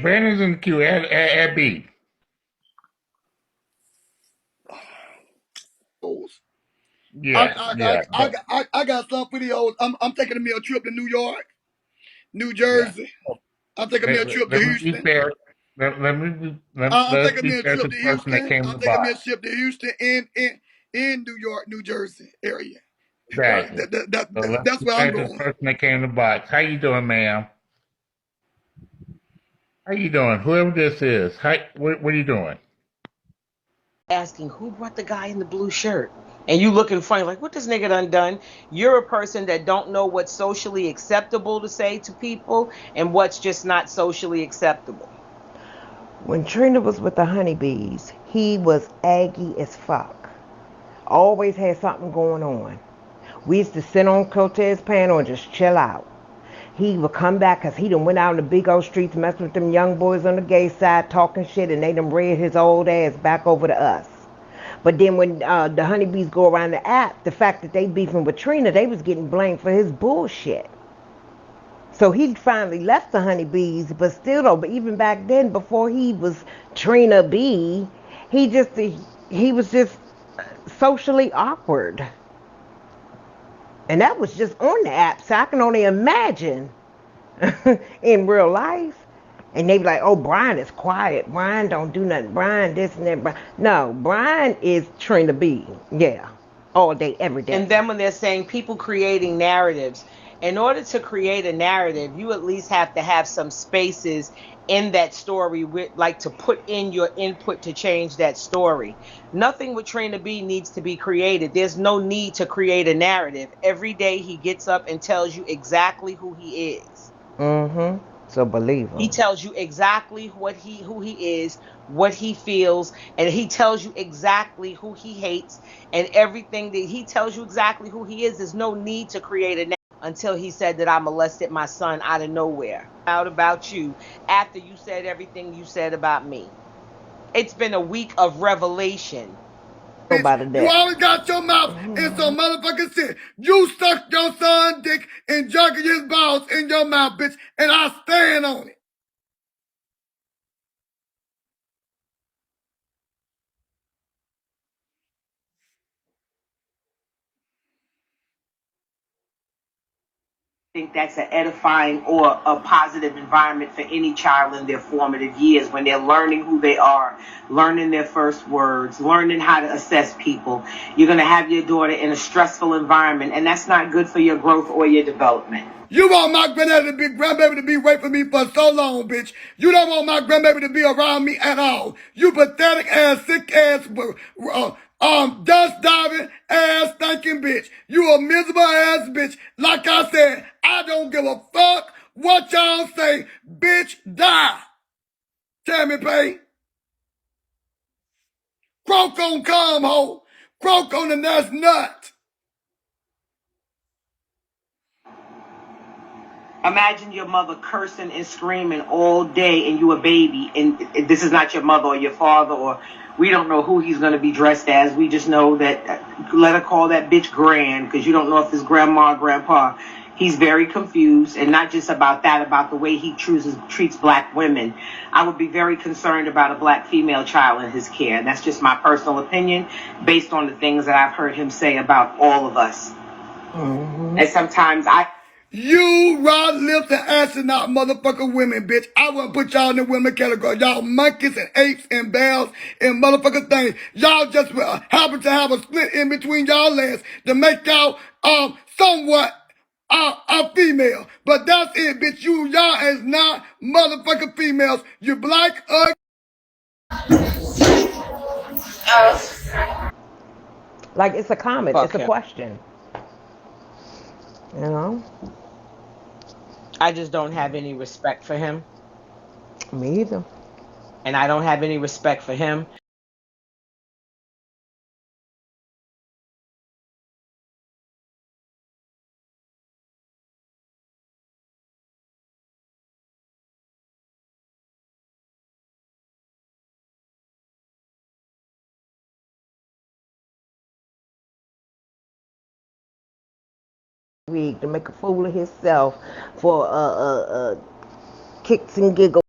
Brandon's in the queue at B. I, Yeah, I, yeah, I, I got some for the old. I'm taking me a trip to New York, New yeah. Jersey. I'm taking me a trip to Let me be Houston. fair. I'm Let's taking me be a fair to trip the to person that Houston. came to I'm the taking me bar. a trip to Houston in New York, New Jersey area. Exactly. So let's That's be where I'm fair to the going. person that came to the box. How you doing, ma'am? How you doing? Whoever this is, what are you doing? Asking who brought the guy in the blue shirt, and you looking funny like, what this nigga done? You're a person that don't know what's socially acceptable to say to people and what's just not socially acceptable. When Trina was with the honeybees, he was aggy as fuck. Always had something going on. We used to sit on Cortez panel and just chill out. He would come back because he done went out in the big old streets messing with them young boys on the gay side talking shit, and they done read his old ass back over to us. But then when the honeybees go around the app, the fact that they beefing with Trina, they was getting blamed for his bullshit. So he finally left the honeybees, but still though, but even back then, before he was TrinaB, he was just socially awkward. And that was just on the app, so I can only imagine in real life. And they be like, oh, Brian is quiet. Brian don't do nothing. Brian this and that. No, Brian is TrinaB. Yeah. All day, every And day. then when they're saying people creating narratives, in order to create a narrative, you at least have to have some spaces in that story with, like, to put in your input to change that story. Nothing with TrinaB needs to be created. There's no need to create a narrative. Every day he gets up and tells you exactly who he is. Mm-hmm. So believe He him. tells you exactly who he is, what he feels, and he tells you exactly who he hates, and everything that he tells you exactly who he is. There's no need to create a narrative until he said that I molested my son out of nowhere. Out about you after you said everything you said about me. It's been a week of revelation. Bitch, About you that. always got your mouth in some motherfucking shit. You stuck your son dick and jerking his balls in your mouth, bitch, and I stand on it. Think that's an edifying or a positive environment for any child in their formative years when they're learning who they are, learning their first words, learning how to assess people. You're going to have your daughter in a stressful environment, and that's not good for your growth or your development. You want my grandbaby to be away from me for so long, bitch. You don't want my grandbaby to be around me at all. You pathetic ass, sick ass, dust diving ass stinking bitch. You a miserable ass bitch. Like I said, I don't give a fuck what y'all say. Bitch, die. Tammy Peay. Croak on calm, ho. Croak on the nuts nut. Imagine your mother cursing and screaming all day and you a baby, and this is not your mother or your father, or we don't know who he's going to be dressed as. We just know that, let her call that bitch grand, because you don't know if it's grandma or grandpa. He's very confused, and not just about that, about the way he treats black women. I would be very concerned about a black female child in his care, and that's just my personal opinion based on the things that I've heard him say about all of us. Mm-hmm. And sometimes I You rod lips and astronaut motherfucking women, bitch. I wouldn't put y'all in the women category. Y'all monkeys and apes and bears and motherfucking things. Y'all just happen to have a split in between y'all legs to make y'all somewhat a female. But that's it, bitch. Y'all is not motherfucking females. You black, ugly. Like it's a comment, it's fuck a him. question. You know? I just don't have any respect for him, Me either. and I don't have any respect for him. Week to make a fool of himself for kicks and giggles.